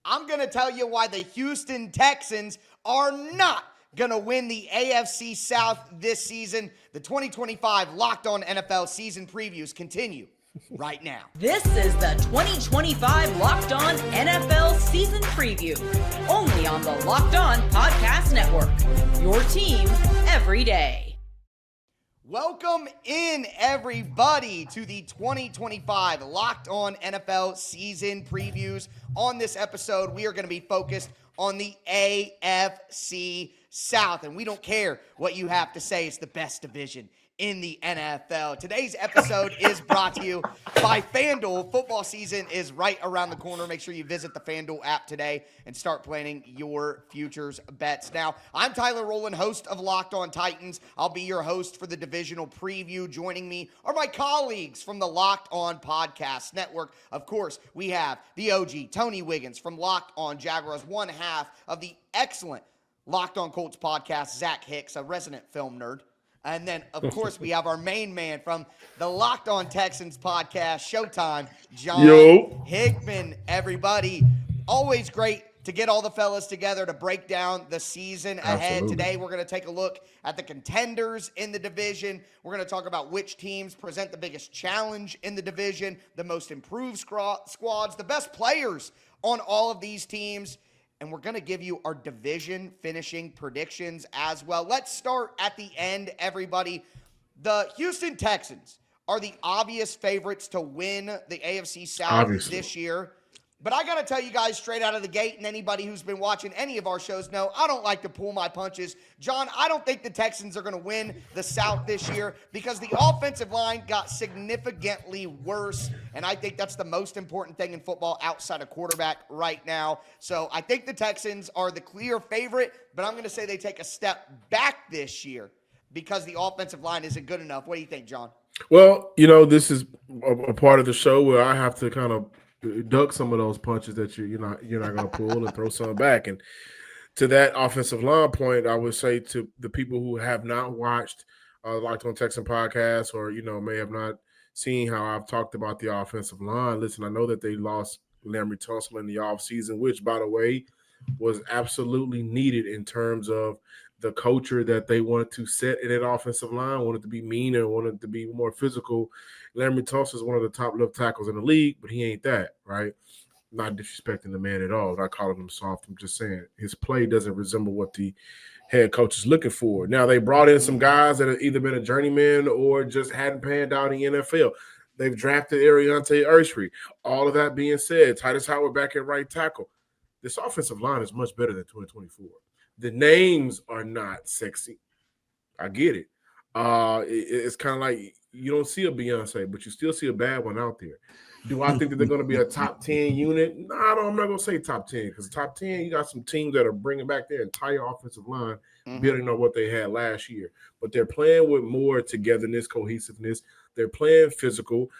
I'm going to tell you why the Houston Texans are not going to win the AFC South this season. The 2025 Locked On NFL season previews continue right now. This is the 2025 Locked On NFL season preview, only on the Locked On Podcast Network. Your team every day. Welcome in, everybody, to the 2025 Locked On NFL season previews. On this episode, we are going to be focused on the AFC South, and we don't care what you have to say. It's the best division in the NFL. Today's episode is brought to you by FanDuel. Football season is right around the corner. Make sure you visit the FanDuel app today and start planning your futures bets. Now, I'm Tyler Rowland, host of Locked On Titans. I'll be your host for the divisional preview. Joining me are my colleagues from the Locked On Podcast Network. Of course, we have the OG, Tony Wiggins from Locked On Jaguars, one half of the excellent Locked On Colts podcast, Zach Hicks, a resident film nerd. And then, of course, we have our main man from the Locked On Texans podcast, Showtime, John Hickman. Everybody, always great to get all the fellas together to break down the season ahead. Absolutely. Today, we're going to take a look at the contenders in the division. We're going to talk about which teams present the biggest challenge in the division, the most improved squads, the best players on all of these teams. And we're going to give you our division finishing predictions as well. Let's start at the end, everybody. The Houston Texans are the obvious favorites to win the AFC South this year. But I got to tell you guys straight out of the gate, and anybody who's been watching any of our shows know, I don't like to pull my punches. John, I don't think the Texans are going to win the South this year because the offensive line got significantly worse, and I think that's the most important thing in football outside of quarterback right now. So I think the Texans are the clear favorite, but I'm going to say they take a step back this year because the offensive line isn't good enough. What do you think, John? Well, this is a part of the show where I have to kind of duck some of those punches that you're not going to pull and throw some back. And to that offensive line point, I would say to the people who have not watched Locked On Texan podcast or may have not seen how I've talked about the offensive line. Listen, I know that they lost Laremy Tunsil in the offseason, which, by the way, was absolutely needed in terms of the culture that they wanted to set in that offensive line, wanted to be meaner, wanted to be more physical. Laremy Tunsil is one of the top left tackles in the league, but he ain't that, right? Not disrespecting the man at all. Not calling him soft. I'm just saying his play doesn't resemble what the head coach is looking for. Now, they brought in some guys that have either been a journeyman or just hadn't panned out in the NFL. They've drafted Ariante Ursery. All of that being said, Titus Howard back at right tackle. This offensive line is much better than 2024. The names are not sexy. I get it. It's kind of like you don't see a Beyonce, but you still see a bad one out there. Do I think that they're going to be a top 10 unit? No, I'm not going to say top 10 because top 10, you got some teams that are bringing back their entire offensive line, building on what they had last year. But they're playing with more togetherness, cohesiveness. They're playing physical.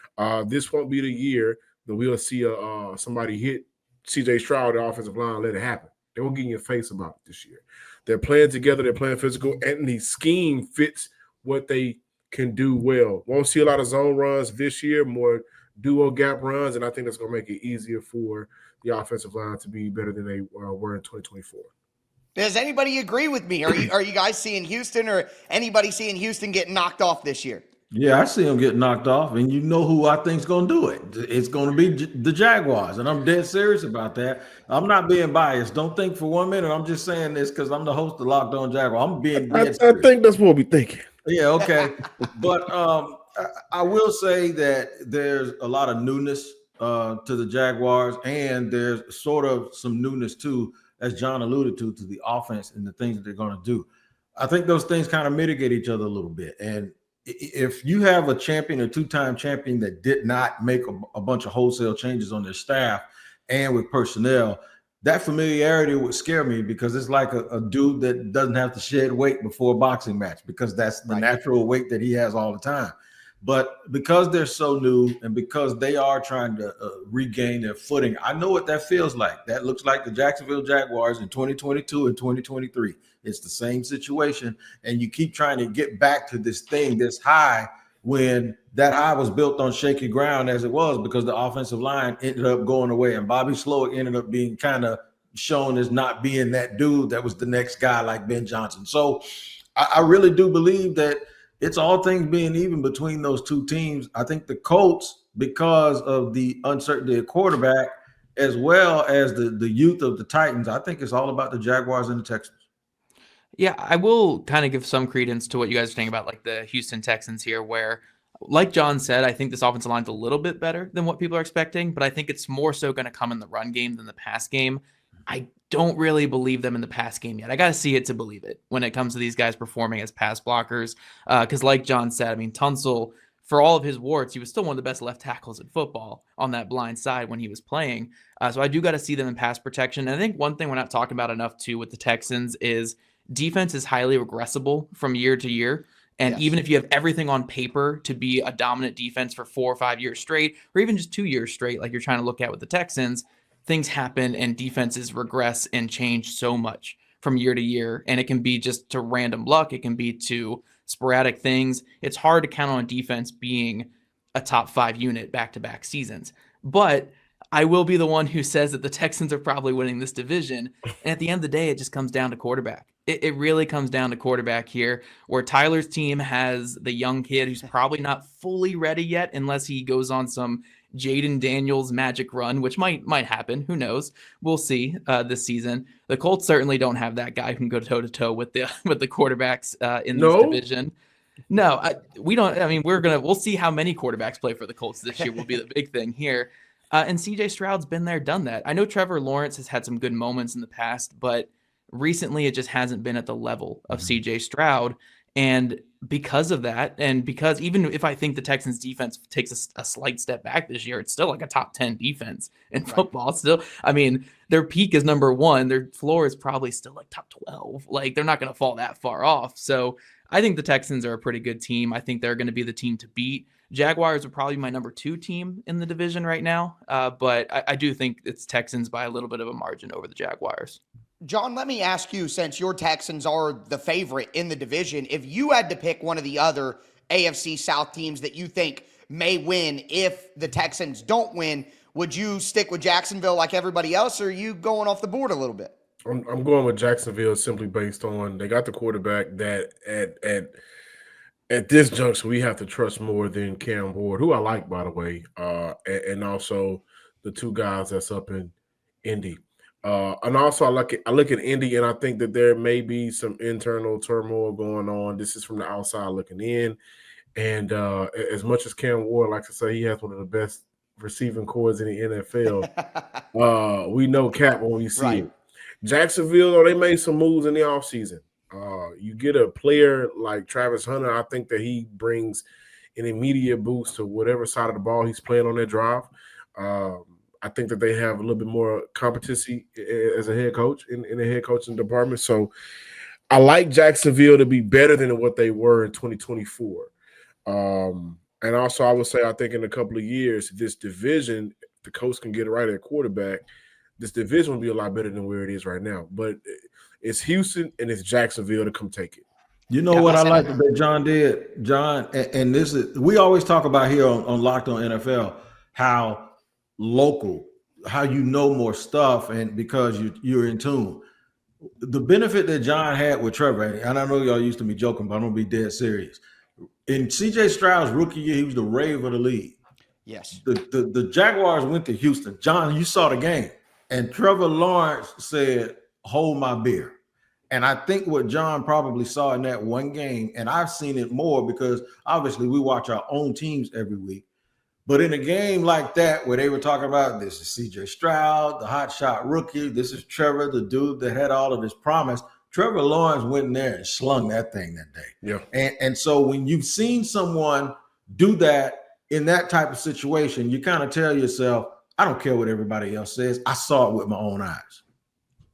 This won't be the year that we'll see somebody hit C.J. Stroud, the offensive line, let it happen. They won't get in your face about it this year. They're playing together. They're playing physical, and the scheme fits what they can do well. Won't see a lot of zone runs this year, more duo gap runs, and I think that's going to make it easier for the offensive line to be better than they were in 2024. Does anybody agree with me? Are you guys seeing Houston or anybody seeing Houston get knocked off this year? Yeah, I see them get knocked off, and you know who I think's going to do it. It's going to be the Jaguars, and I'm dead serious about that. I'm not being biased. Don't think for 1 minute I'm just saying this because I'm the host of Locked On Jaguar. I'm being dead serious. I think that's what we're thinking. Yeah, okay. But I will say that there's a lot of newness to the Jaguars, and there's sort of some newness too, as John alluded to the offense and the things that they're going to do. I think those things kind of mitigate each other a little bit, and if you have a champion, a two-time champion that did not make a bunch of wholesale changes on their staff and with personnel, that familiarity would scare me because it's like a dude that doesn't have to shed weight before a boxing match because that's the natural weight that he has all the time. But because they're so new and because they are trying to regain their footing, I know what that feels like. That looks like the Jacksonville Jaguars in 2022 and 2023. It's the same situation, and you keep trying to get back to this thing, this high, when that high was built on shaky ground as it was, because the offensive line ended up going away. And Bobby Slowick ended up being kind of shown as not being that dude that was the next guy like Ben Johnson. So I really do believe that it's all things being even between those two teams. I think the Colts, because of the uncertainty of quarterback, as well as the youth of the Titans, I think it's all about the Jaguars and the Texans. Yeah, I will kind of give some credence to what you guys are saying about like the Houston Texans here, where, like John said, I think this offensive line's a little bit better than what people are expecting, but I think it's more so going to come in the run game than the pass game. I don't really believe them in the pass game yet. I got to see it to believe it when it comes to these guys performing as pass blockers. Because like John said, I mean, Tunsil, for all of his warts, he was still one of the best left tackles in football on that blind side when he was playing. So I do got to see them in pass protection. And I think one thing we're not talking about enough too with the Texans is defense is highly regressible from year to year. And yes, even if you have everything on paper to be a dominant defense for 4 or 5 years straight, or even just 2 years straight, like you're trying to look at with the Texans, things happen and defenses regress and change so much from year to year. And it can be just to random luck. It can be to sporadic things. It's hard to count on defense being a top 5 unit back-to-back seasons. But I will be the one who says that the Texans are probably winning this division. And at the end of the day, it just comes down to quarterback. It really comes down to quarterback here, where Tyler's team has the young kid who's probably not fully ready yet unless he goes on some Jaden Daniels magic run, which might happen. Who knows? We'll see this season. The Colts certainly don't have that guy who can go toe-to-toe with the quarterbacks in this division. No, we don't. I mean, we'll see how many quarterbacks play for the Colts this year will be the big thing here. And CJ Stroud's been there, done that. I know Trevor Lawrence has had some good moments in the past, but recently it just hasn't been at the level of CJ Stroud. And because of that, and because even if I think the Texans defense takes a slight step back this year, it's still like a top 10 defense in football. Still, I mean, their peak is number 1. Their floor is probably still like top 12. Like, they're not going to fall that far off. So I think the Texans are a pretty good team. I think they're going to be the team to beat. Jaguars are probably my number 2 team in the division right now. But I do think it's Texans by a little bit of a margin over the Jaguars. John, let me ask you, since your Texans are the favorite in the division, if you had to pick one of the other AFC South teams that you think may win if the Texans don't win, would you stick with Jacksonville like everybody else, or are you going off the board a little bit? I'm going with Jacksonville simply based on they got the quarterback that at this juncture we have to trust more than Cam Ward, who I like, by the way, and also the 2 guys that's up in Indy. And also I look at Indy, and I think that there may be some internal turmoil going on. This is from the outside looking in. And as much as Cam Ward likes to say he has one of the best receiving corps in the NFL, we know Cap when we see it. Jacksonville, though, they made some moves in the offseason. You get a player like Travis Hunter, I think that he brings an immediate boost to whatever side of the ball he's playing on that drive. I think that they have a little bit more competency as a head coach in the head coaching department. So I like Jacksonville to be better than what they were in 2024. And also I would say I think in a couple of years, this division, the coach can get it right at quarterback, this division will be a lot better than where it is right now. But it's Houston and it's Jacksonville to come take it. You know what I like that John did, John, and this is, we always talk about here on Locked On NFL, how local, how you know more stuff, and because you're in tune. The benefit that John had with Trevor, and I know y'all used to be joking, but I'm gonna be dead serious. In CJ Stroud's rookie year, he was the rave of the league. Yes. The Jaguars went to Houston. John, you saw the game, and Trevor Lawrence said, "Hold my beer." And I think what John probably saw in that one game, and I've seen it more because obviously we watch our own teams every week. But in a game like that, where they were talking about this is CJ Stroud, the hot shot rookie, this is Trevor, the dude that had all of his promise, Trevor Lawrence went in there and slung that thing that day. Yeah. And so when you've seen someone do that in that type of situation, you kind of tell yourself, I don't care what everybody else says. I saw it with my own eyes.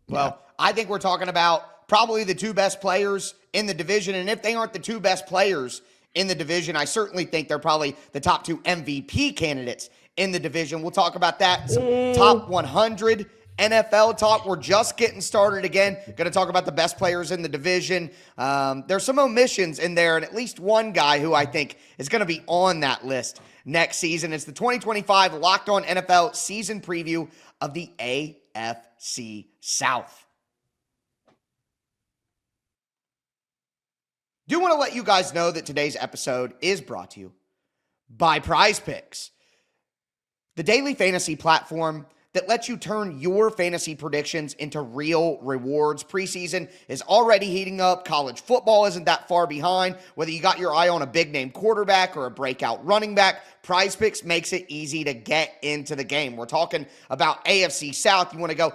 Well, I think we're talking about probably the 2 best players in the division. And if they aren't the 2 best players in the division, I certainly think they're probably the top 2 MVP candidates in the division. We'll talk about that. Some top 100 NFL talk. We're just getting started again. Going to talk about the best players in the division. There's some omissions in there, and at least one guy who I think is going to be on that list next season. It's the 2025 Locked On NFL season preview of the AFC South. Do want to let you guys know that today's episode is brought to you by Prize Picks, the daily fantasy platform that lets you turn your fantasy predictions into real rewards. Preseason is already heating up. College football isn't that far behind. Whether you got your eye on a big-name quarterback or a breakout running back, Prize Picks makes it easy to get into the game. We're talking about AFC South. You want to go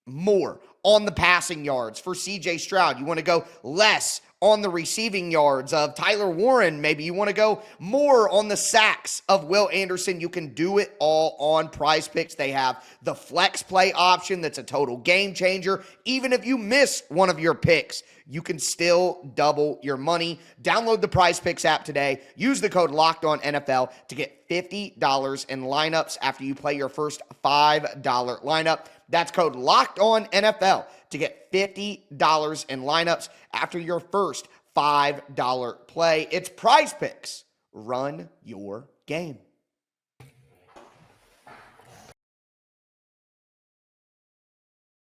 more on the passing yards for C.J. Stroud. You want to go less on the receiving yards of Tyler Warren. Maybe you want to go more on the sacks of Will Anderson. You can do it all on Prize Picks. They have the flex play option that's a total game changer. Even if you miss one of your picks, you can still double your money. Download the Prize Picks app today. Use the code LOCKEDONNFL to get $50 in lineups after you play your first $5 lineup. That's code LOCKEDONNFL to get $50 in lineups after your first $5 play. It's Prize Picks. Run your game.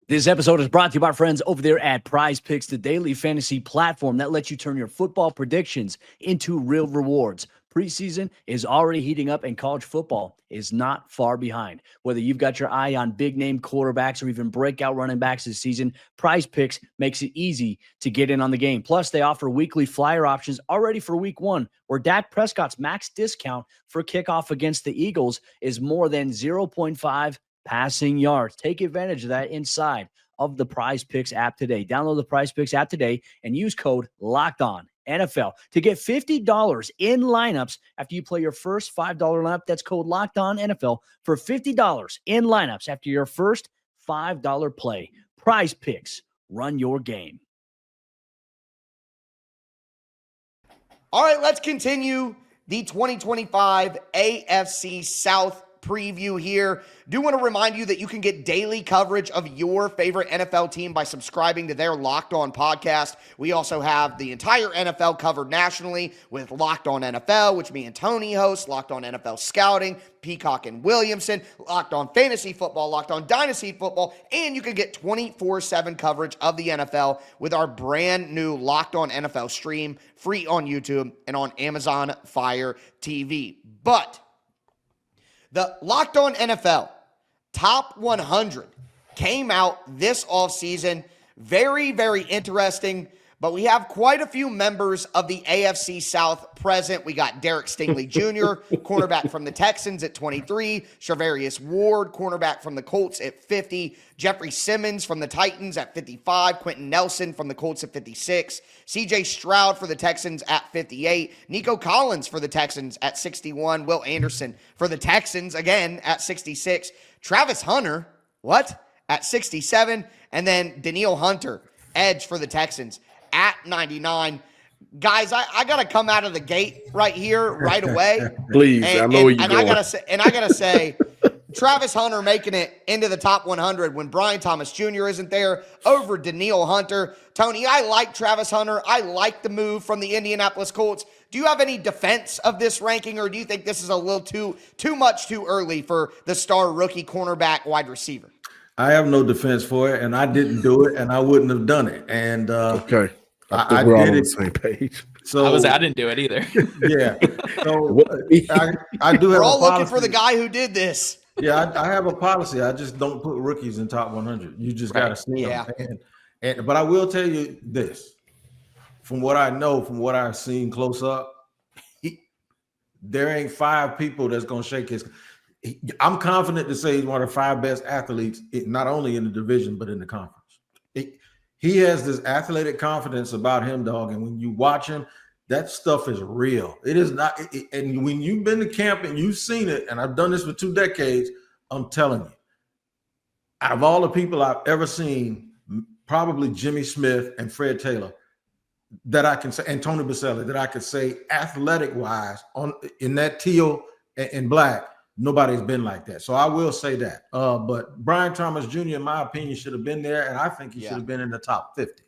This episode is brought to you by our friends over there at Prize Picks, the daily fantasy platform that lets you turn your football predictions into real rewards. Preseason is already heating up and college football is not far behind. Whether you've got your eye on big-name quarterbacks or even breakout running backs this season, Prize Picks makes it easy to get in on the game. Plus, they offer weekly flyer options already for week 1, where Dak Prescott's max discount for kickoff against the Eagles is more than 0.5 passing yards. Take advantage of that inside of the Prize Picks app today. Download the Prize Picks app today and use code LOCKEDON NFL to get $50 in lineups after you play your first $5 lineup. That's code LOCKEDON NFL for $50 in lineups after your first $5 play. Prize Picks. Run your game. All right, let's continue the 2025 AFC South preview here. Do want to remind you that you can get daily coverage of your favorite NFL team by subscribing to their Locked On podcast. We also have the entire NFL covered nationally with Locked On NFL, which me and Tony host, Locked On NFL Scouting, Peacock and Williamson, Locked On Fantasy Football, Locked On Dynasty Football, and you can get 24/7 coverage of the NFL with our brand new Locked On NFL stream, free on YouTube and on Amazon Fire TV. But the Locked On NFL Top 100 came out this offseason. Very, very interesting. But we have quite a few members of the AFC South present. We got Derek Stingley Jr., cornerback from the Texans at 23. Charvarius Ward, cornerback from the Colts at 50. Jeffrey Simmons from the Titans at 55. Quentin Nelson from the Colts at 56. C.J. Stroud for the Texans at 58. Nico Collins for the Texans at 61. Will Anderson for the Texans, again, at 66. Travis Hunter, at 67. And then Danielle Hunter, edge for the Texans, at 99. Guys, I got to come out of the gate right here, right away. Please, I know where you're going. I got to say, Travis Hunter making it into the top 100 when Brian Thomas Jr. isn't there over Danielle Hunter. Tony, I like Travis Hunter. I like the move from the Indianapolis Colts. Do you have any defense of this ranking, or do you think this is a little too much too early for the star rookie cornerback wide receiver? I have no defense for it, and I didn't do it, and I wouldn't have done it. And okay. I we're all did on it. the same page. So I didn't do it either. Yeah. So I do have We're all a policy. looking for the guy who did this. Yeah, I have a policy. I just don't put rookies in top 100. You just got to see them. But I will tell you this. From what I know, from what I've seen close up, there ain't 5 people that's going to shake his. I'm confident to say he's one of the 5 best athletes, not only in the division, but in the conference. He has this athletic confidence about him, dog. And when you watch him, that stuff is real. It is not. And when you've been to camp and you've seen it, and I've done this for 2 decades, I'm telling you, out of all the people I've ever seen, probably Jimmy Smith and Fred Taylor, that I can say, and Tony Baselli, that I could say athletic wise in that teal and black, Nobody's been like that. So I will say that. But Brian Thomas Jr., in my opinion, should have been there, and I think he should have been in the top 50.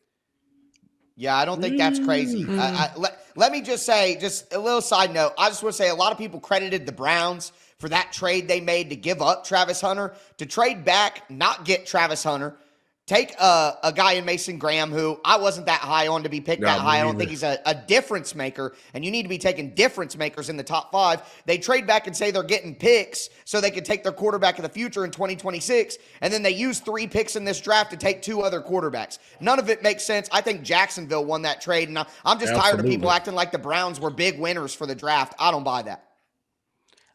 Yeah, I don't think that's crazy. Let me just say, just a little side note. I just want to say a lot of people credited the Browns for that trade they made to give up Travis Hunter, to trade back, not get Travis Hunter, take a guy in Mason Graham who I wasn't that high on to be picked that high. I don't think he's a difference maker, and you need to be taking difference makers in the top 5. They trade back and say they're getting picks so they can take their quarterback of the future in 2026, and then they use 3 picks in this draft to take 2 other quarterbacks. None of it makes sense. I think Jacksonville won that trade, and I'm just tired of people acting like the Browns were big winners for the draft. I don't buy that.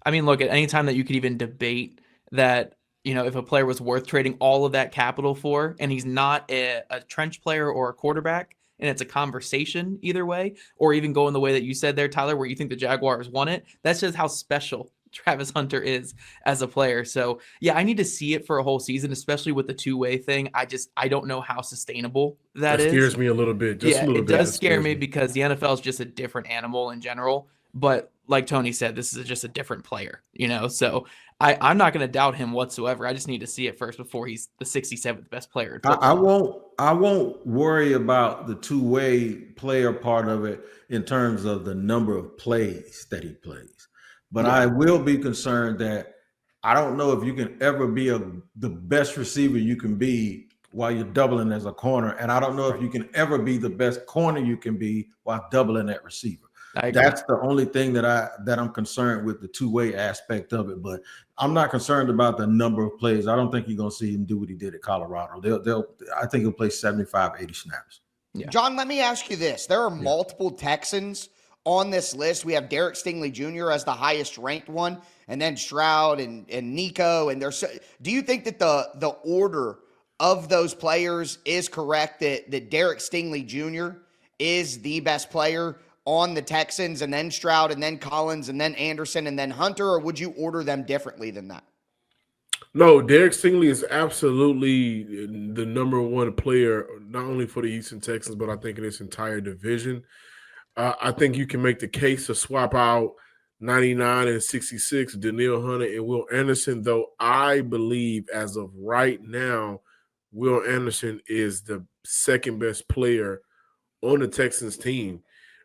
I mean, look, at any time that you could even debate that, if a player was worth trading all of that capital for, and he's not a trench player or a quarterback, and it's a conversation either way, or even going the way that you said there, Tyler, where you think the Jaguars won it, that's just how special Travis Hunter is as a player. So, yeah, I need to see it for a whole season, especially with the two-way thing. I don't know how sustainable that is. That scares me a little bit. It does scare me because the NFL is just a different animal in general. But like Tony said, this is just a different player, so I'm not going to doubt him whatsoever. I just need to see it first before he's the 67th best player in football. I won't worry about the two-way player part of it in terms of the number of plays that he plays. But I will be concerned that I don't know if you can ever be the best receiver you can be while you're doubling as a corner. And I don't know if you can ever be the best corner you can be while doubling that receiver. That's the only thing that I'm concerned with, the two-way aspect of it. But I'm not concerned about the number of plays. I don't think you're going to see him do what he did at Colorado. I think he'll play 75, 80 snaps. Yeah. John, let me ask you this. There are multiple Texans on this list. We have Derek Stingley Jr. as the highest ranked one, and then Stroud and Nico. And do you think that the order of those players is correct, that Derek Stingley Jr. is the best player on the Texans, and then Stroud, and then Collins, and then Anderson, and then Hunter, or would you order them differently than that? No, Derek Stingley is absolutely the number one player, not only for the Houston Texans, but I think in this entire division. I think you can make the case to swap out 99 and 66, Danielle Hunter and Will Anderson, though I believe as of right now, Will Anderson is the second best player on the Texans team.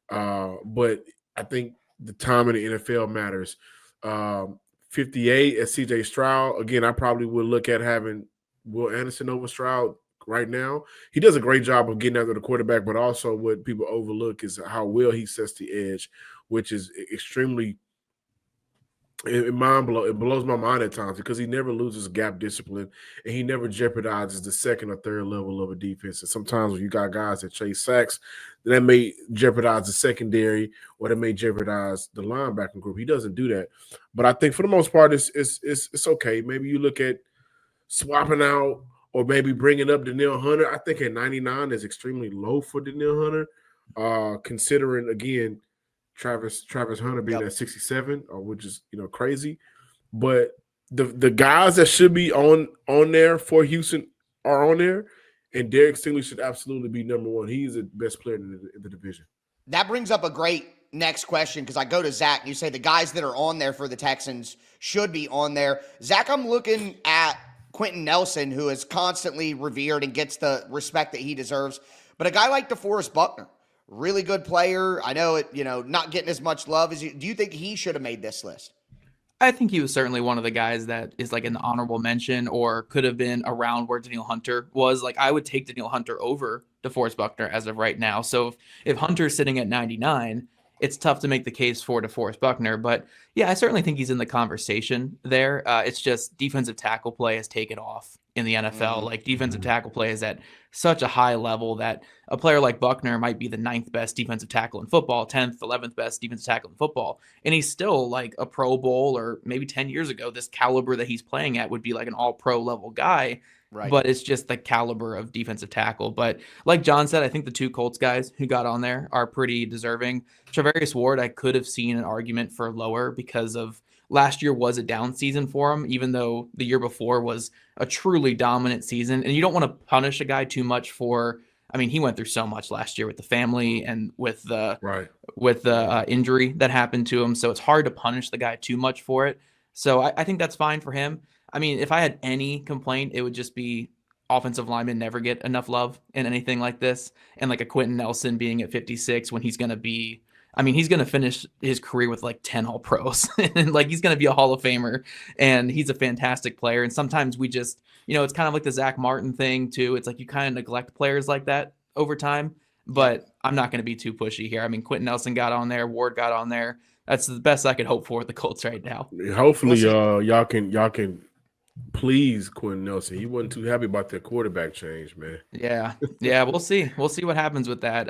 But I think the time in the NFL matters. 58 at CJ Stroud. Again, I probably would look at having Will Anderson over Stroud right now. He does a great job of getting after the quarterback, but also what people overlook is how well he sets the edge, which is extremely it blows my mind at times because he never loses gap discipline and he never jeopardizes the second or third level of a defense. And sometimes when you got guys that chase sacks, that may jeopardize the secondary or that may jeopardize the linebacking group. He doesn't do that. But I think for the most part, it's okay. Maybe you look at swapping out or maybe bringing up Danielle Hunter. I think at 99 is extremely low for Danielle Hunter, considering, again, Travis Hunter being at 67, which is crazy. But the guys that should be on there for Houston are on there, and Derek Stingley should absolutely be number one. He's the best player in the division. That brings up a great next question because I go to Zach. And you say the guys that are on there for the Texans should be on there. Zach, I'm looking at Quentin Nelson, who is constantly revered and gets the respect that he deserves. But a guy like DeForest Buckner, really good player. I know it, not getting as much love as you. Do you think he should have made this list? I think he was certainly one of the guys that is like an honorable mention or could have been around where Danielle Hunter was. Like, I would take Danielle Hunter over DeForest Buckner as of right now. So if Hunter's sitting at 99, it's tough to make the case for DeForest Buckner. But yeah, I certainly think he's in the conversation there. It's just defensive tackle play has taken off in the NFL. Like, defensive tackle play is at such a high level that a player like Buckner might be the 9th best defensive tackle in football, 10th, 11th best defensive tackle in football. And he's still like a Pro Bowl, or maybe 10 years ago, this caliber that he's playing at would be like an all-pro level guy. Right. But it's just the caliber of defensive tackle. But like John said, I think the 2 Colts guys who got on there are pretty deserving. Travarius Ward, I could have seen an argument for lower because of last year was a down season for him, even though the year before was a truly dominant season. And you don't want to punish a guy too much for, I mean, he went through so much last year with the family and with the injury that happened to him. So it's hard to punish the guy too much for it. So I think that's fine for him. I mean, if I had any complaint, it would just be offensive linemen never get enough love in anything like this. And like a Quentin Nelson being at 56 when he's going to be, I mean, he's going to finish his career with like 10 All Pros and like he's going to be a Hall of Famer and he's a fantastic player. And sometimes we just, it's kind of like the Zach Martin thing too. It's like you kind of neglect players like that over time, but I'm not going to be too pushy here. I mean, Quentin Nelson got on there, Ward got on there. That's the best I could hope for with the Colts right now. Hopefully, y'all can please Quentin Nelson. He wasn't too happy about that quarterback change, man. Yeah, we'll see. We'll see what happens with that.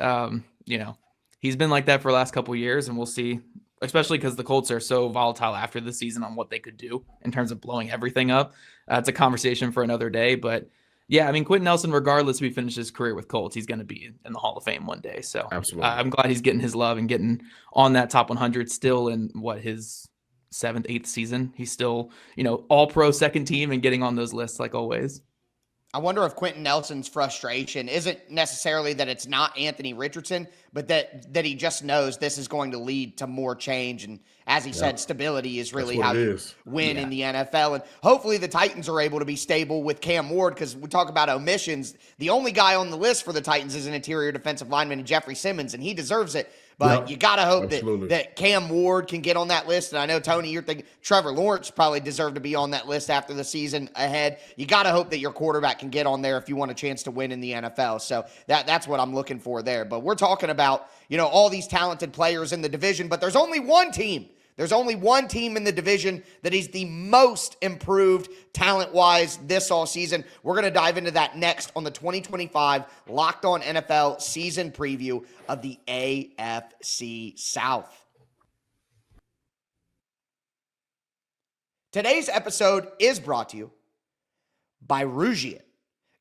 He's been like that for the last couple of years, and we'll see, especially because the Colts are so volatile after the season on what they could do in terms of blowing everything up. It's a conversation for another day, but yeah, I mean, Quentin Nelson, regardless if he finishes his career with Colts, he's going to be in the Hall of Fame one day. So absolutely, I'm glad he's getting his love and getting on that top 100 still in his 7th, 8th season. He's still, all pro second team and getting on those lists like always. I wonder if Quentin Nelson's frustration isn't necessarily that it's not Anthony Richardson, but that he just knows this is going to lead to more change. And as he said, stability is really how you win in the NFL. And hopefully the Titans are able to be stable with Cam Ward, because we talk about omissions. The only guy on the list for the Titans is an interior defensive lineman, Jeffrey Simmons, and he deserves it. But you got to hope that Cam Ward can get on that list. And I know, Tony, you're thinking Trevor Lawrence probably deserved to be on that list after the season ahead. You got to hope that your quarterback can get on there if you want a chance to win in the NFL. So that's what I'm looking for there. But we're talking about, all these talented players in the division, but there's only one team. There's only one team in the division that is the most improved talent-wise this all season. We're going to dive into that next on the 2025 Locked On NFL season preview of the AFC South. Today's episode is brought to you by Reshape.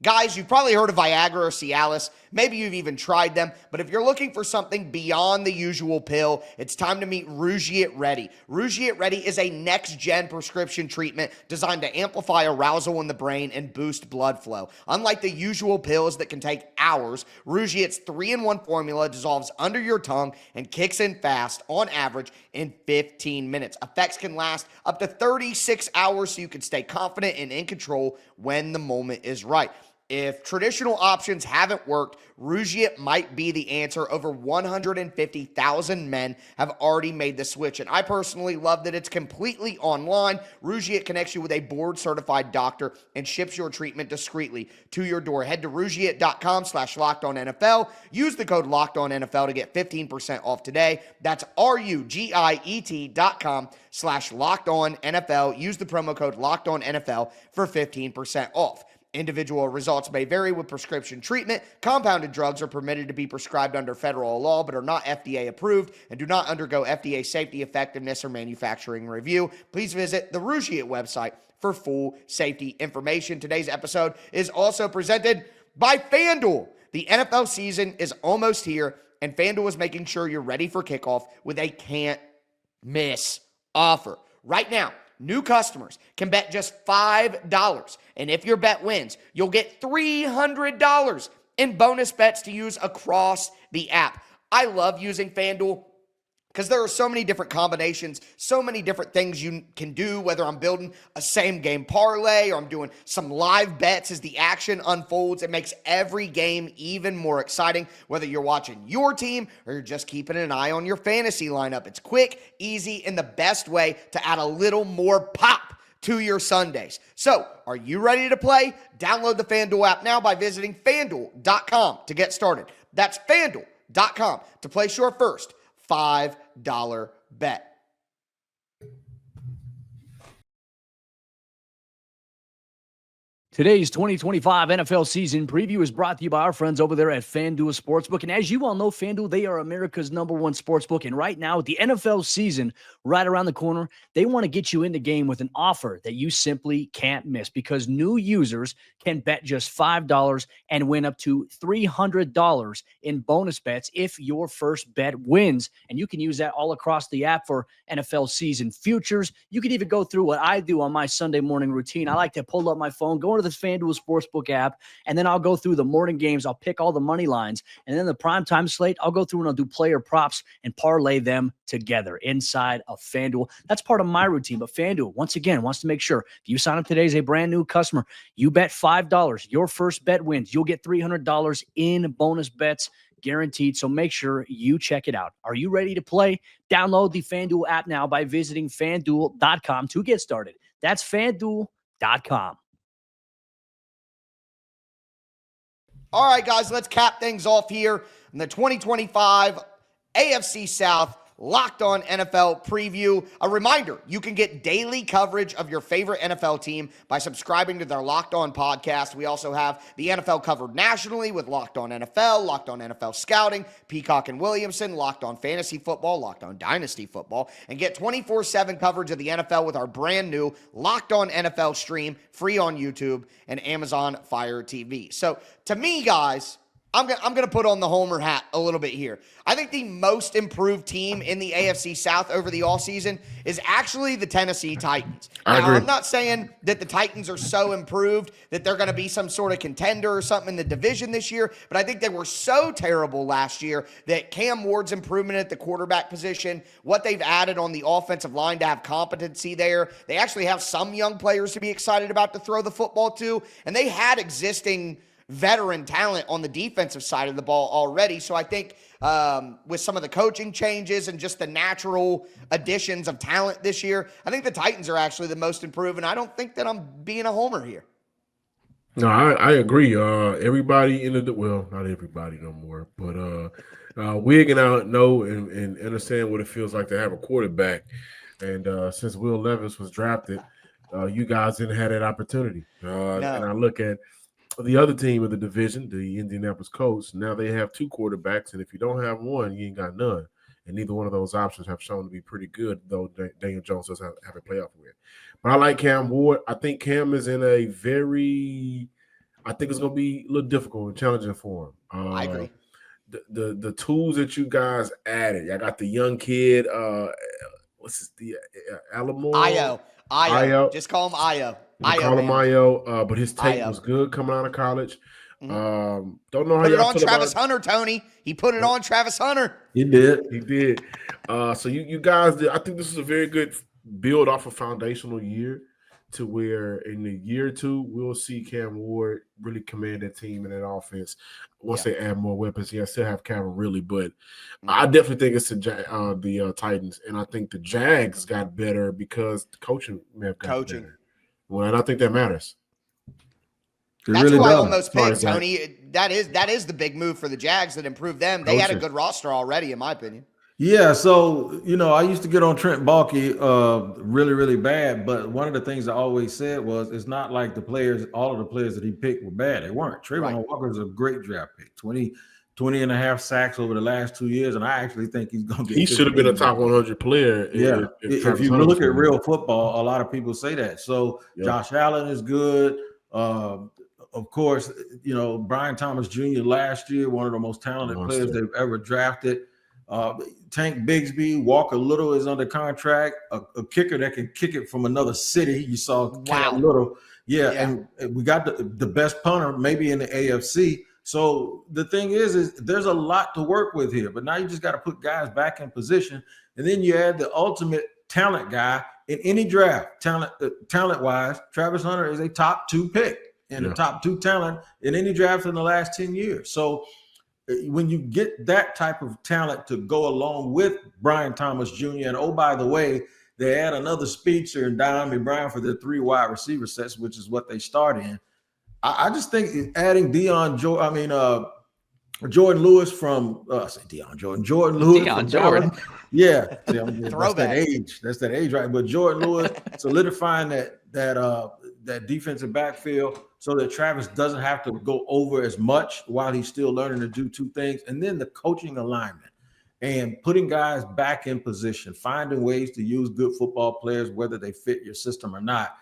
Guys, you've probably heard of Viagra or Cialis. Maybe you've even tried them. But if you're looking for something beyond the usual pill, it's time to meet Reshape Ready. Reshape Ready is a next-gen prescription treatment designed to amplify arousal in the brain and boost blood flow. Unlike the usual pills that can take hours, Reshape's 3-in-1 formula dissolves under your tongue and kicks in fast, on average, in 15 minutes. Effects can last up to 36 hours, so you can stay confident and in control when the moment is right. If traditional options haven't worked, Reshape might be the answer. Over 150,000 men have already made the switch, and I personally love that it's completely online. Reshape connects you with a board-certified doctor and ships your treatment discreetly to your door. Head to Reshape.com/LockedOnNFL. Use the code LockedOnNFL to get 15% off today. That's RUGIET.com/LockedOnNFL. Use the promo code LockedOnNFL for 15% off. Individual results may vary with prescription treatment. Compounded drugs are permitted to be prescribed under federal law but are not FDA approved and do not undergo FDA safety, effectiveness, or manufacturing review. Please visit the Reshape website for full safety information. Today's episode is also presented by FanDuel. The NFL season is almost here, and FanDuel is making sure you're ready for kickoff with a can't-miss offer. Right now, new customers can bet just $5, and if your bet wins, you'll get $300 in bonus bets to use across the app. I love using FanDuel because there are so many different combinations, so many different things you can do, whether I'm building a same-game parlay or I'm doing some live bets as the action unfolds. It makes every game even more exciting, whether you're watching your team or you're just keeping an eye on your fantasy lineup. It's quick, easy, and the best way to add a little more pop to your Sundays. So, are you ready to play? Download the FanDuel app now by visiting FanDuel.com to get started. That's FanDuel.com to place your first $5 bet. Today's 2025 NFL season preview is brought to you by our friends over there at FanDuel Sportsbook. And as you all know, FanDuel, they are America's #1 sportsbook. And right now, with the NFL season right around the corner, they want to get you in the game with an offer that you simply can't miss, because new users can bet just $5 and win up to $300 in bonus bets if your first bet wins. And you can use that all across the app for NFL season futures. You can even go through what I do on my Sunday morning routine. I like to pull up my phone, go into the FanDuel Sportsbook app, and then I'll go through the morning games. I'll pick all the money lines, and then the primetime slate, I'll go through and I'll do player props and parlay them together inside of FanDuel. That's part of my routine, but FanDuel, once again, wants to make sure if you sign up today as a brand new customer, you bet $5. Your first bet wins. You'll get $300 in bonus bets guaranteed. So make sure you check it out. Are you ready to play? Download the FanDuel app now by visiting FanDuel.com to get started. That's FanDuel.com. All right, guys, let's cap things off here in the 2025 AFC South Locked On NFL preview. A reminder, you can get daily coverage of your favorite NFL team by subscribing to their Locked On podcast. We also have the NFL covered nationally with Locked On NFL, Locked On NFL Scouting, Peacock and Williamson, Locked On Fantasy Football, Locked On Dynasty Football, and get 24/7 coverage of the NFL with our brand new Locked On NFL stream, free on YouTube and Amazon Fire TV. So to me, guys, I'm gonna put on the homer hat a little bit here. I think the most improved team in the AFC South over the offseason is actually the Tennessee Titans. I Now, agree. I'm not saying that the Titans are so improved that they're going to be some sort of contender or something in the division this year, but I think they were so terrible last year that Cam Ward's improvement at the quarterback position, what they've added on the offensive line to have competency there, they actually have some young players to be excited about to throw the football to, and they had existing veteran talent on the defensive side of the ball already. So I think with some of the coaching changes and just the natural additions of talent this year, I think the Titans are actually the most improved, and I don't think that I'm being a homer here. No, I agree. Everybody in the well, not everybody no more, but Wig and I know and understand what it feels like to have a quarterback. And since Will Levis was drafted, you guys didn't have that opportunity. No. And I look at the other team of the division, the Indianapolis Colts. Now they have two quarterbacks, and if you don't have one, you ain't got none. And neither one of those options have shown to be pretty good, though Daniel Jones doesn't have a playoff win. But I like Cam Ward. I think Cam is in a very – I think it's going to be a little difficult and challenging for him. I agree. The tools that you guys added. I got the young kid, what's his Alamo? Io. Just call him Io. Call him Io, but his tape was good coming out of college. Don't know how Put it y'all on feel Travis about Hunter, Tony. He put it on Travis Hunter. He did. He did. So you guys did. I think this is a very good build off a foundational year to where in the year or two we'll see Cam Ward really command that team and that offense once they add more weapons. Yeah, I still have Cam really, but I definitely think it's the Titans, and I think the Jags got better because the coaching may have got better. Well, and I think that matters. That's really who I does. almost picked, Sorry, Tony. That is the big move for the Jags that improved them. They had a good roster already, in my opinion. Yeah, so, I used to get on Trent Baalke really, really bad, but one of the things I always said was it's not like all of the players that he picked were bad. They weren't. Trayvon Walker is a great draft pick, 20 and a half sacks over the last 2 years, and I actually think he's going to get – He should have been a top 100 player. Yeah, if you look at real football, a lot of people say that. So Josh Allen is good. Of course, Brian Thomas Jr. last year, one of the most talented players they've ever drafted. Tank Bigsby, Walker Little is under contract, a kicker that can kick it from another city. You saw Cam Little. And we got the best punter maybe in the AFC. So the thing is there's a lot to work with here, but now you just got to put guys back in position. And then you add the ultimate talent guy in any draft, talent-wise. Travis Hunter is a top 2 pick and a top 2 talent in any draft in the last 10 years. So when you get that type of talent to go along with Brian Thomas Jr., and oh, by the way, they add another speedster and Diami Brown for their 3 wide receiver sets, which is what they start in. I just think adding Jordan Lewis from Jordan Lewis. Deion Jordan. Yeah, that's that age, right? But Jordan Lewis solidifying that defensive backfield so that Travis doesn't have to go over as much while he's still learning to do 2 things. And then the coaching alignment and putting guys back in position, finding ways to use good football players, whether they fit your system or not.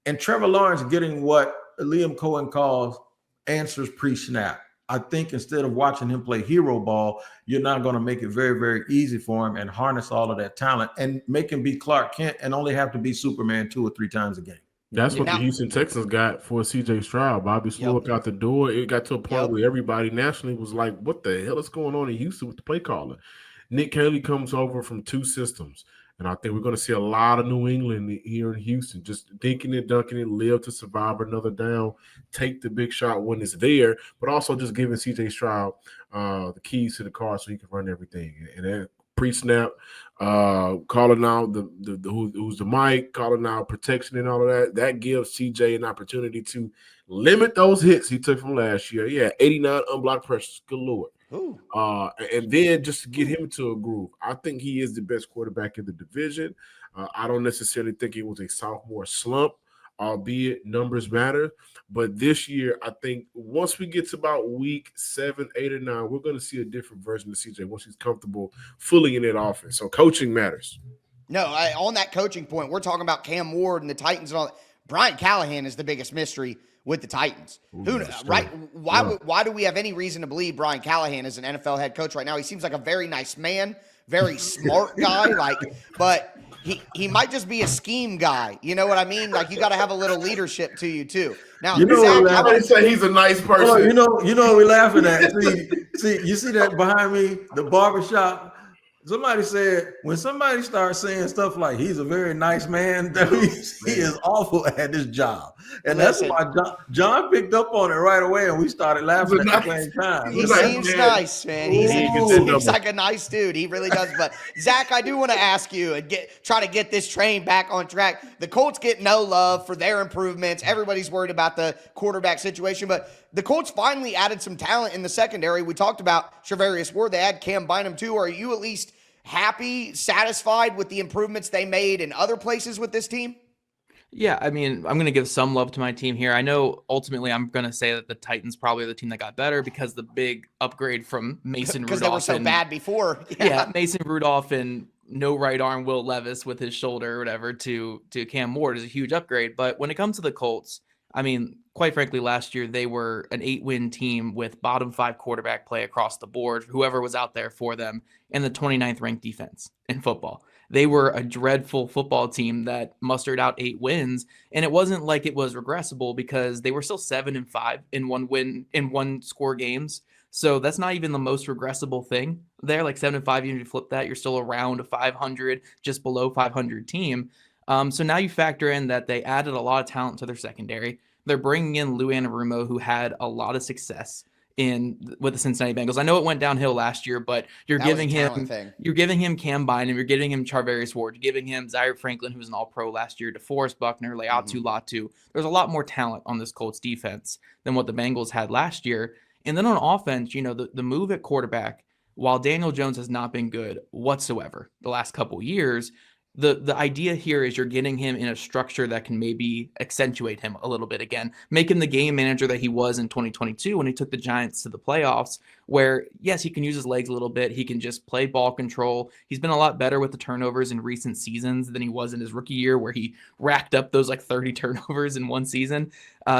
And Trevor Lawrence getting what Liam Cohen calls answers pre-snap. I think instead of watching him play hero ball, you're not going to make it very, very easy for him and harness all of that talent and make him be Clark Kent and only have to be Superman 2 or 3 times a game. That's what Now- the Houston Texans got for C.J. Stroud. Bobby Slowick out the door. It got to a point where everybody nationally was like, what the hell is going on in Houston with the play caller? Nick Haley comes over from 2 systems. And I think we're going to see a lot of New England here in Houston, just dinking it, dunking it, live to survive another down, take the big shot when it's there, but also just giving C.J. Stroud the keys to the car so he can run everything. And then pre-snap, calling out who's the mic, calling out protection and all of that. That gives CJ an opportunity to limit those hits he took from last year. Yeah, 89 unblocked pressures. Good Lord. And then just to get him into a groove. I think he is the best quarterback in the division. I don't necessarily think it was a sophomore slump, albeit numbers matter. But this year, I think once we get to about week 7, 8, or 9, we're going to see a different version of CJ once he's comfortable fully in that offense. So coaching matters. No, on that coaching point, we're talking about Cam Ward and the Titans and all that. Brian Callahan is the biggest mystery with the Titans. Right? Why do we have any reason to believe Brian Callahan is an NFL head coach right now? He seems like a very nice man, very smart guy, but he might just be a scheme guy. You know what I mean? Like, you got to have a little leadership to you too. Now, I would say he's a nice person. Oh, you know what we're laughing at. See, you see that behind me, the barbershop. Somebody said when somebody starts saying stuff like he's a very nice man, that he is awful at his job. And that's why John picked up on it right away, and we started laughing at the same time. He seems nice, man. He seems like a nice dude. He really does. But Zach, I do want to ask you and try to get this train back on track. The Colts get no love for their improvements. Everybody's worried about the quarterback situation, but the Colts finally added some talent in the secondary. We talked about Charvarius Ward. They had Cam Bynum too. Are you at least happy, satisfied with the improvements they made in other places with this team? Yeah, I mean, I'm going to give some love to my team here. I know ultimately I'm going to say that the Titans probably are the team that got better because the big upgrade from Mason Rudolph. Because they were so bad before. Yeah, Mason Rudolph and no right arm Will Levis with his shoulder or whatever to Cam Ward is a huge upgrade. But when it comes to the Colts, I mean, quite frankly, last year they were an 8-win team with bottom 5 quarterback play across the board, whoever was out there for them, and the 29th ranked defense in football. They were a dreadful football team that mustered out 8 wins, and it wasn't like it was regressible because they were still 7-5 in one score games. So that's not even the most regressible thing there. Like 7-5, even if you flip that, you're still around a 500, just below 500 team. So now you factor in that they added a lot of talent to their secondary. They're bringing in Lou Anarumo, who had a lot of success with the Cincinnati Bengals. I know it went downhill last year, but you're giving him Cam Bynum, you're giving him Charvarius Ward, you're giving him Zaire Franklin, who was an All-Pro last year, DeForest Buckner, Leatu Latu. There's a lot more talent on this Colts defense than what the Bengals had last year. And then on offense, you know, the move at quarterback, while Daniel Jones has not been good whatsoever the last couple years, the idea here is you're getting him in a structure that can maybe accentuate him a little bit again, make him the game manager that he was in 2022 when he took the Giants to the playoffs, where, yes, he can use his legs a little bit. He can just play ball control. He's been a lot better with the turnovers in recent seasons than he was in his rookie year, where he racked up those like 30 turnovers in one season.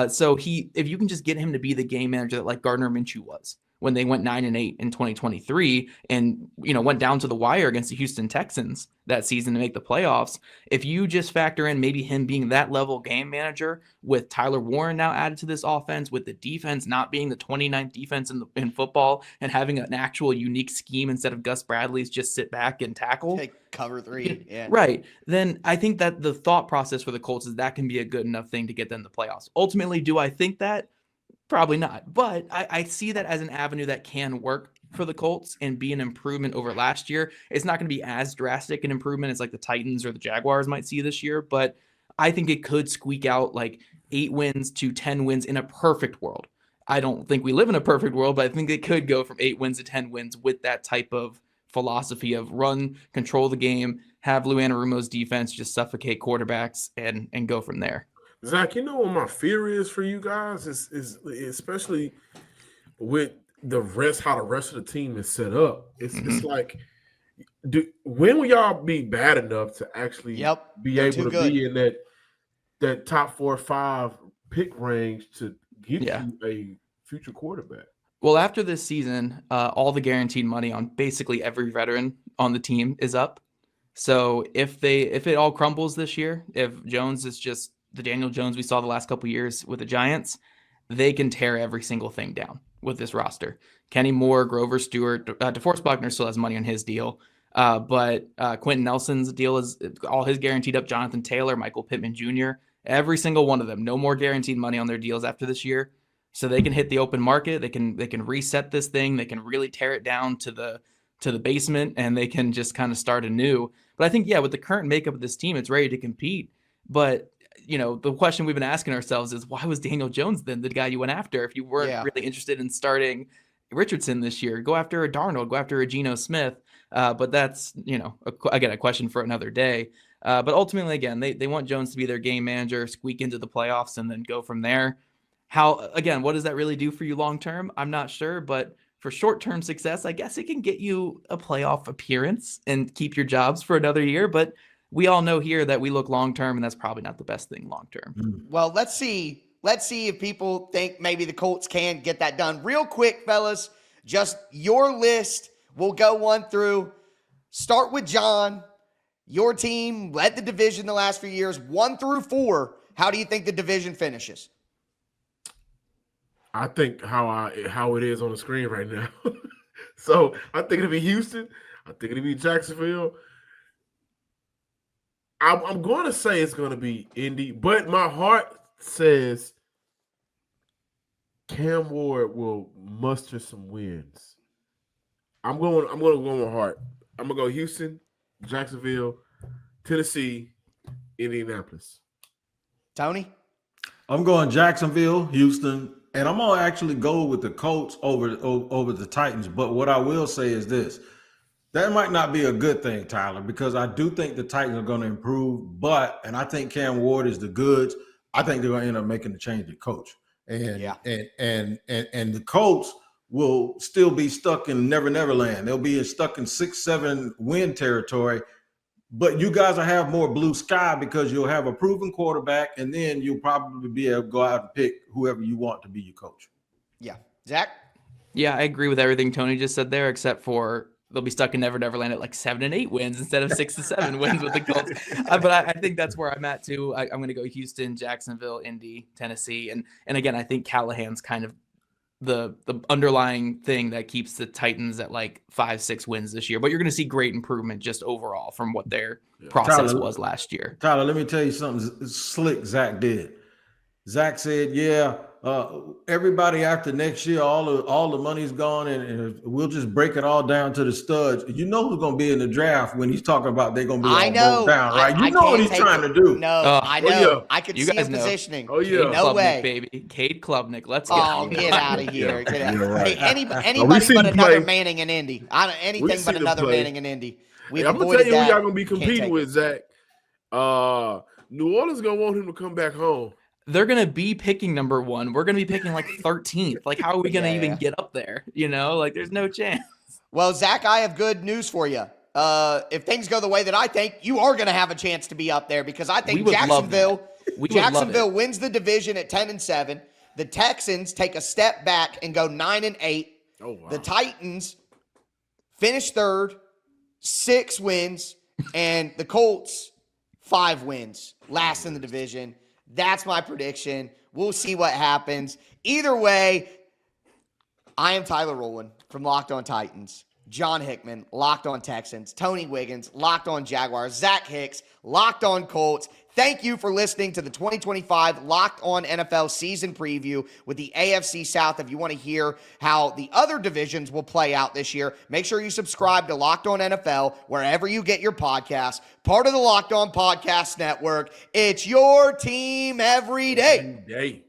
So if you can just get him to be the game manager that like Gardner Minshew was when they went 9-8 in 2023 and, you know, went down to the wire against the Houston Texans that season to make the playoffs. If you just factor in maybe him being that level game manager with Tyler Warren now added to this offense, with the defense not being the 29th defense in football and having an actual unique scheme instead of Gus Bradley's just sit back and tackle. Take cover 3. Yeah. Right. Then I think that the thought process for the Colts is that can be a good enough thing to get them to the playoffs. Ultimately, do I think that? Probably not, but I see that as an avenue that can work for the Colts and be an improvement over last year. It's not going to be as drastic an improvement as like the Titans or the Jaguars might see this year, but I think it could squeak out like 8 wins to 10 wins in a perfect world. I don't think we live in a perfect world, but I think it could go from 8 wins to 10 wins with that type of philosophy of run, control the game, have Lou Anarumo's defense just suffocate quarterbacks and go from there. Zach, you know what my fear is for you guys is especially with how the rest of the team is set up. It's like, when will y'all be bad enough to actually be able to be in that top 4 or 5 pick range to get you a future quarterback? Well, after this season, all the guaranteed money on basically every veteran on the team is up. So if it all crumbles this year, if Jones is just the Daniel Jones we saw the last couple years with the Giants, they can tear every single thing down with this roster. Kenny Moore, Grover Stewart, DeForest Buckner still has money on his deal. But Quentin Nelson's deal is all his guaranteed up. Jonathan Taylor, Michael Pittman Jr., every single one of them, no more guaranteed money on their deals after this year. So they can hit the open market. They can reset this thing. They can really tear it down to the basement, and they can just kind of start anew. But I think, yeah, with the current makeup of this team, it's ready to compete. But, the question we've been asking ourselves is, why was Daniel Jones then the guy you went after? If you weren't really interested in starting Richardson this year, go after a Darnold, go after a Geno Smith. But that's, again, a question for another day. But ultimately, again, they want Jones to be their game manager, squeak into the playoffs, and then go from there. What does that really do for you long-term? I'm not sure, but for short-term success, I guess it can get you a playoff appearance and keep your jobs for another year. But we all know here that we look long-term, and that's probably not the best thing long-term. Well, let's see if people think maybe the Colts can get that done. Real quick, fellas, just your list. We'll go 1 through. Start with John. Your team led the division the last few years, 1 through 4. How do you think the division finishes? I think how it is on the screen right now. So I think it'll be Houston. I think it'll be Jacksonville. I'm going to say it's going to be Indy, but my heart says Cam Ward will muster some wins. I'm going to go with my heart. I'm going to go Houston, Jacksonville, Tennessee, Indianapolis. Tony? I'm going Jacksonville, Houston, and I'm going to actually go with the Colts over the Titans. But what I will say is this. That might not be a good thing, Tyler, because I do think the Titans are going to improve, and I think Cam Ward is the goods. I think they're going to end up making the change at coach. And the Colts will still be stuck in Never Land. They'll be stuck in 6-7 win territory, but you guys will have more blue sky because you'll have a proven quarterback, and then you'll probably be able to go out and pick whoever you want to be your coach. Yeah. Zach? Yeah, I agree with everything Tony just said there, except for they'll be stuck in Never Land at like 7 and 8 wins instead of 6-7 wins with the Colts. But I think that's where I'm at too. I'm going to go Houston, Jacksonville, Indy, Tennessee, and again, I think Callahan's kind of the underlying thing that keeps the Titans at like 5-6 wins this year. But you're going to see great improvement just overall from what their process was last year. Tyler, let me tell you something slick Zach did. Zach said, everybody after next year, all the money's gone, and we'll just break it all down to the studs. You know who's going to be in the draft when he's talking about they're going to be all broke down, right? You know what he's trying to do. No, I know. Yeah. I could see him positioning. Oh, yeah. No Klubnik, way. baby. Cade Klubnik. Let's go. Oh, get out of here. Get out. Right. Hey, anybody but another play. Manning in Indy. Anything but another Manning in Indy. I'm going to tell you who y'all going to be competing with, Zach. New Orleans going to want him to come back home. They're going to be picking number 1. We're going to be picking like 13th. Like, how are we going to even get up there? Like there's no chance. Well, Zach, I have good news for you. If things go the way that I think, you are going to have a chance to be up there because I think Jacksonville wins the division at 10-7. The Texans take a step back and go 9-8. Oh, wow. The Titans finish 3rd, 6 wins, and the Colts 5 wins, last in the division. That's my prediction. We'll see what happens. Either way, I am Tyler Rowland from Locked On Titans. John Hickman, Locked On Texans. Tony Wiggins, Locked On Jaguars. Zach Hicks, Locked On Colts. Thank you for listening to the 2025 Locked On NFL season preview with the AFC South. If you want to hear how the other divisions will play out this year, make sure you subscribe to Locked On NFL wherever you get your podcasts. Part of the Locked On Podcast Network. It's your team every day.